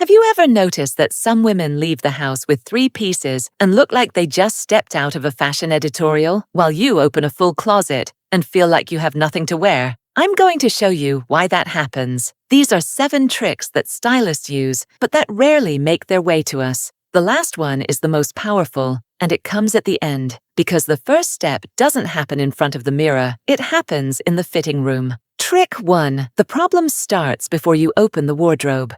Have you ever noticed that some women leave the house with 3 pieces and look like they just stepped out of a fashion editorial, while you open a full closet and feel like you have nothing to wear? I'm going to show you why that happens. These are 7 tricks that stylists use, but that rarely make their way to us. The last one is the most powerful, and it comes at the end, because the first step doesn't happen in front of the mirror, it happens in the fitting room. Trick 1. The problem starts before you open the wardrobe.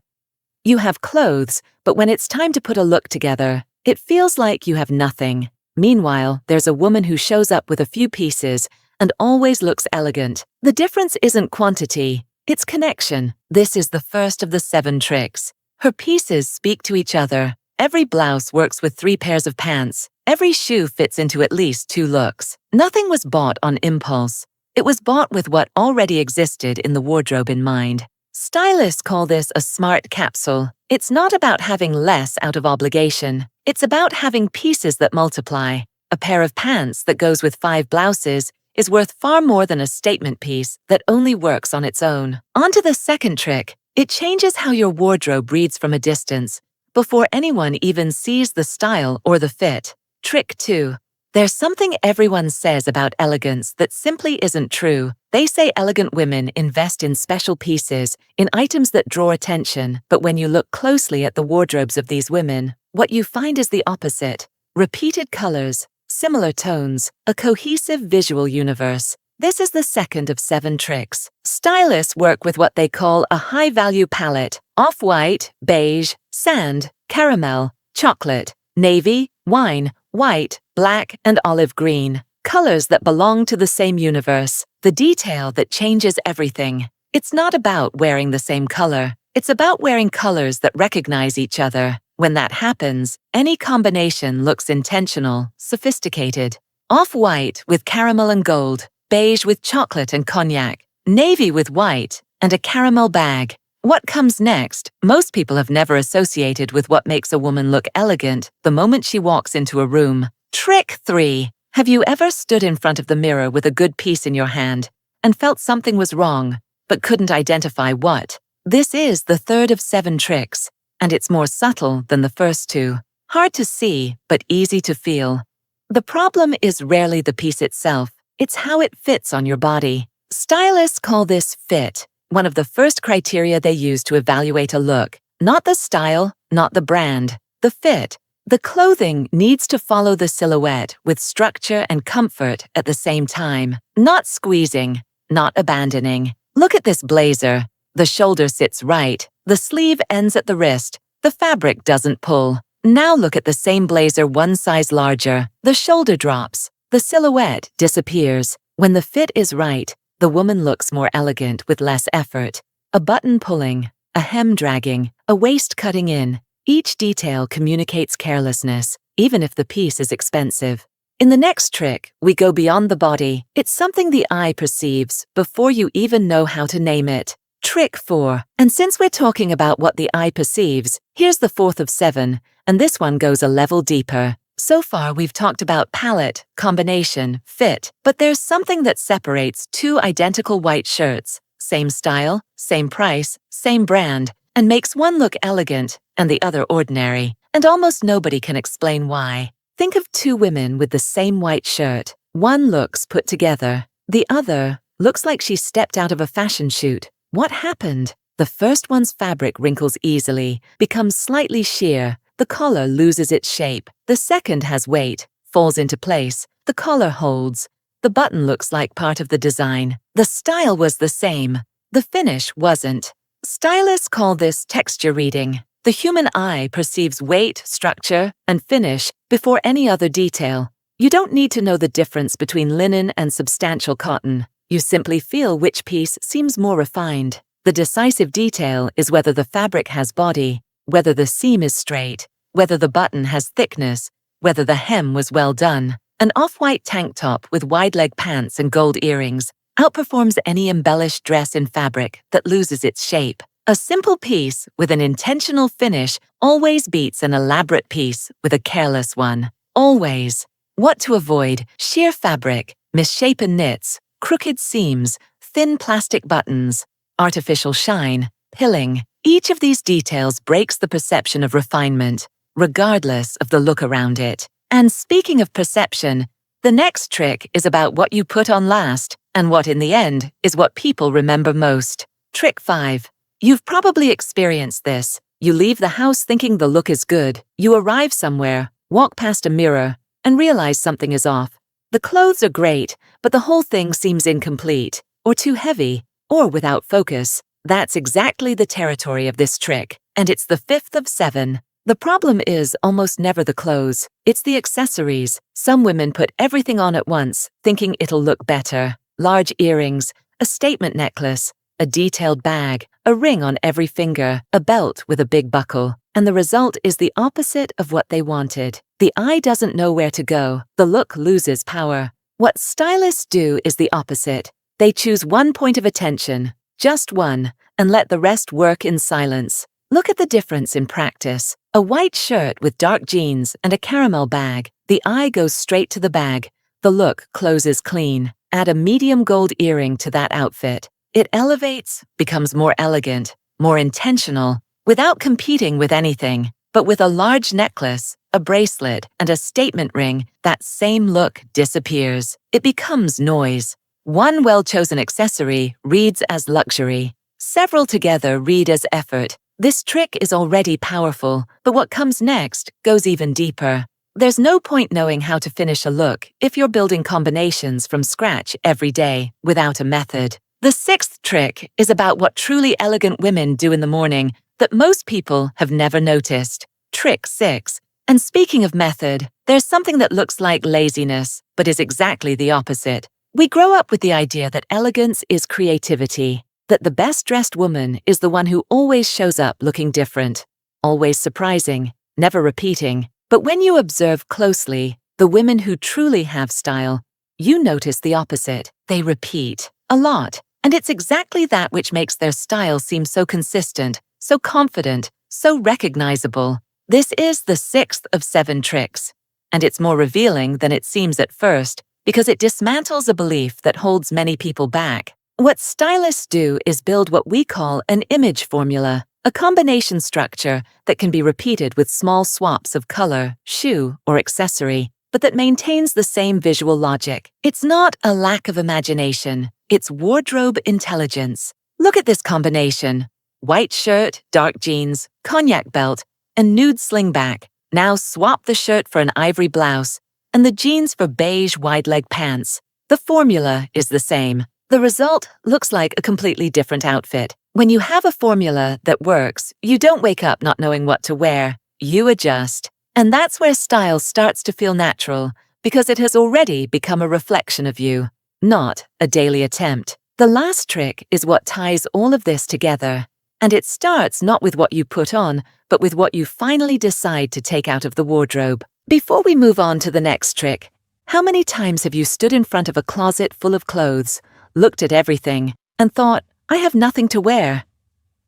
You have clothes, but when it's time to put a look together, it feels like you have nothing. Meanwhile, there's a woman who shows up with a few pieces and always looks elegant. The difference isn't quantity, it's connection. This is the first of the 7 tricks. Her pieces speak to each other. Every blouse works with 3 pairs of pants. Every shoe fits into at least 2 looks. Nothing was bought on impulse. It was bought with what already existed in the wardrobe in mind. Stylists call this a smart capsule. It's not about having less out of obligation. It's about having pieces that multiply. A pair of pants that goes with 5 blouses is worth far more than a statement piece that only works on its own. On to the second trick. It changes how your wardrobe reads from a distance, before anyone even sees the style or the fit. Trick 2. There's something everyone says about elegance that simply isn't true. They say elegant women invest in special pieces, in items that draw attention, but when you look closely at the wardrobes of these women, what you find is the opposite. Repeated colors, similar tones, a cohesive visual universe. This is the second of 7 tricks. Stylists work with what they call a high-value palette: off-white, beige, sand, caramel, chocolate, navy, wine, white, black, and olive green. Colors that belong to the same universe. The detail that changes everything. It's not about wearing the same color. It's about wearing colors that recognize each other. When that happens, any combination looks intentional, sophisticated. Off-white with caramel and gold, beige with chocolate and cognac, navy with white, and a caramel bag. What comes next, most people have never associated with what makes a woman look elegant the moment she walks into a room. Trick 3. Have you ever stood in front of the mirror with a good piece in your hand and felt something was wrong, but couldn't identify what? This is the third of 7 tricks, and it's more subtle than the first 2. Hard to see, but easy to feel. The problem is rarely the piece itself, it's how it fits on your body. Stylists call this fit, one of the first criteria they use to evaluate a look. Not the style, not the brand, the fit. The clothing needs to follow the silhouette with structure and comfort at the same time. Not squeezing, not abandoning. Look at this blazer. The shoulder sits right, the sleeve ends at the wrist, the fabric doesn't pull. Now look at the same blazer one size larger. The shoulder drops, the silhouette disappears. When the fit is right, the woman looks more elegant with less effort. A button pulling, a hem dragging, a waist cutting in. Each detail communicates carelessness, even if the piece is expensive. In the next trick, we go beyond the body. It's something the eye perceives before you even know how to name it. Trick 4. And since we're talking about what the eye perceives, here's the 4th of 7, and this one goes a level deeper. So far, we've talked about palette, combination, fit, but there's something that separates 2 identical white shirts, same style, same price, same brand, and makes one look elegant and the other ordinary, and almost nobody can explain why. Think of 2 women with the same white shirt. One looks put together. The other looks like she stepped out of a fashion shoot. What happened? The first one's fabric wrinkles easily, becomes slightly sheer. The collar loses its shape. The second has weight, falls into place. The collar holds. The button looks like part of the design. The style was the same. The finish wasn't. Stylists call this texture reading. The human eye perceives weight, structure, and finish before any other detail. You don't need to know the difference between linen and substantial cotton. You simply feel which piece seems more refined. The decisive detail is whether the fabric has body, whether the seam is straight, whether the button has thickness, whether the hem was well done. An off-white tank top with wide-leg pants and gold earrings outperforms any embellished dress in fabric that loses its shape. A simple piece with an intentional finish always beats an elaborate piece with a careless one. Always. What to avoid: sheer fabric, misshapen knits, crooked seams, thin plastic buttons, artificial shine, pilling. Each of these details breaks the perception of refinement, regardless of the look around it. And speaking of perception, the next trick is about what you put on last, and what in the end is what people remember most. Trick 5. You've probably experienced this. You leave the house thinking the look is good. You arrive somewhere, walk past a mirror, and realize something is off. The clothes are great, but the whole thing seems incomplete, or too heavy, or without focus. That's exactly the territory of this trick, and it's the 5th of 7. The problem is almost never the clothes. It's the accessories. Some women put everything on at once, thinking it'll look better. Large earrings, a statement necklace, a detailed bag, a ring on every finger, a belt with a big buckle. And the result is the opposite of what they wanted. The eye doesn't know where to go. The look loses power. What stylists do is the opposite. They choose one point of attention, just one, and let the rest work in silence. Look at the difference in practice. A white shirt with dark jeans and a caramel bag. The eye goes straight to the bag. The look closes clean. Add a medium gold earring to that outfit. It elevates, becomes more elegant, more intentional, without competing with anything. But with a large necklace, a bracelet, and a statement ring, that same look disappears. It becomes noise. One well-chosen accessory reads as luxury. Several together read as effort. This trick is already powerful, but what comes next goes even deeper. There's no point knowing how to finish a look if you're building combinations from scratch every day without a method. The 6th trick is about what truly elegant women do in the morning that most people have never noticed. Trick 6. And speaking of method, there's something that looks like laziness, but is exactly the opposite. We grow up with the idea that elegance is creativity, that the best-dressed woman is the one who always shows up looking different, always surprising, never repeating. But when you observe closely the women who truly have style, you notice the opposite. They repeat a lot, and it's exactly that which makes their style seem so consistent, so confident, so recognizable. This is the 6th of 7 tricks, and it's more revealing than it seems at first because it dismantles a belief that holds many people back. What stylists do is build what we call an image formula, a combination structure that can be repeated with small swaps of color, shoe, or accessory, but that maintains the same visual logic. It's not a lack of imagination, it's wardrobe intelligence. Look at this combination. White shirt, dark jeans, cognac belt, and nude slingback. Now swap the shirt for an ivory blouse, and the jeans for beige wide-leg pants. The formula is the same. The result looks like a completely different outfit. When you have a formula that works, you don't wake up not knowing what to wear. You adjust. And that's where style starts to feel natural, because it has already become a reflection of you, not a daily attempt. The last trick is what ties all of this together. And it starts not with what you put on, but with what you finally decide to take out of the wardrobe. Before we move on to the next trick, how many times have you stood in front of a closet full of clothes, looked at everything, and thought, I have nothing to wear?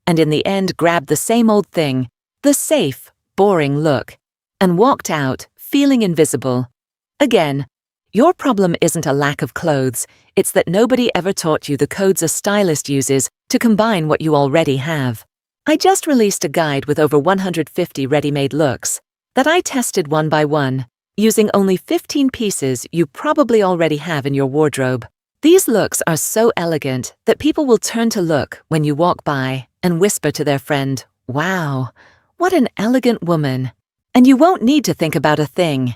And in the end grabbed the same old thing, the safe, boring look, and walked out, feeling invisible. Again, your problem isn't a lack of clothes, it's that nobody ever taught you the codes a stylist uses to combine what you already have. I just released a guide with over 150 ready-made looks that I tested one by one, using only 15 pieces you probably already have in your wardrobe. These looks are so elegant that people will turn to look when you walk by and whisper to their friend, "Wow, what an elegant woman." And you won't need to think about a thing.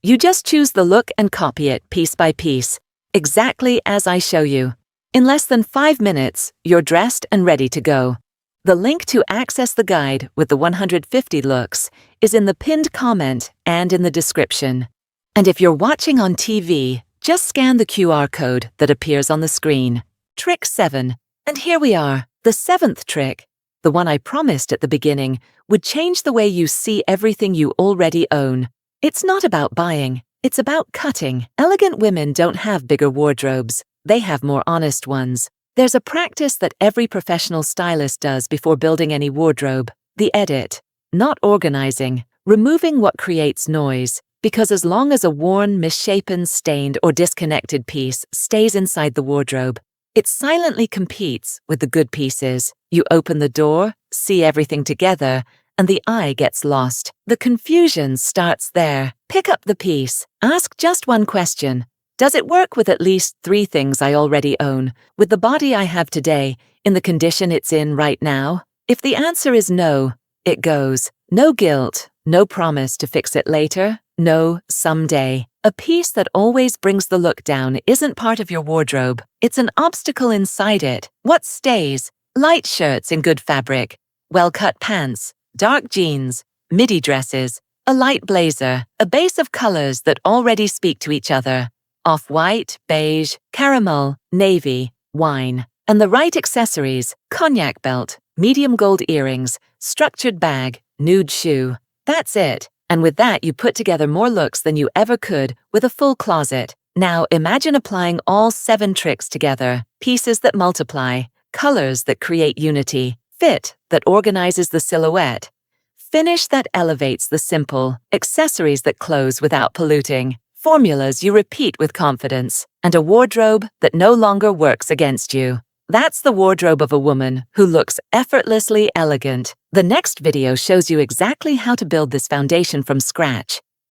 You just choose the look and copy it piece by piece, exactly as I show you. In less than 5 minutes, you're dressed and ready to go. The link to access the guide with the 150 looks is in the pinned comment and in the description. And if you're watching on TV, just scan the QR code that appears on the screen. Trick 7. And here we are, the 7th trick. The one I promised at the beginning would change the way you see everything you already own. It's not about buying, it's about cutting. Elegant women don't have bigger wardrobes, they have more honest ones. There's a practice that every professional stylist does before building any wardrobe, the edit. Not organizing, removing what creates noise, because as long as a worn, misshapen, stained, or disconnected piece stays inside the wardrobe, It silently competes with the good pieces. You open the door, see everything together, and the eye gets lost. The confusion starts there. Pick up the piece. Ask just one question. Does it work with at least 3 things I already own, with the body I have today, in the condition it's in right now? If the answer is no, it goes. No guilt, no promise to fix it later, no someday. A piece that always brings the look down isn't part of your wardrobe. It's an obstacle inside it. What stays? Light shirts in good fabric, well-cut pants, dark jeans, midi dresses, a light blazer, a base of colors that already speak to each other. Off-white, beige, caramel, navy, wine. And the right accessories: cognac belt, medium gold earrings, structured bag, nude shoe. That's it. And with that, you put together more looks than you ever could with a full closet. Now imagine applying all 7 tricks together. Pieces that multiply, colors that create unity, fit that organizes the silhouette, finish that elevates the simple, accessories that close without polluting, formulas you repeat with confidence, and a wardrobe that no longer works against you. That's the wardrobe of a woman who looks effortlessly elegant. The next video shows you exactly how to build this foundation from scratch.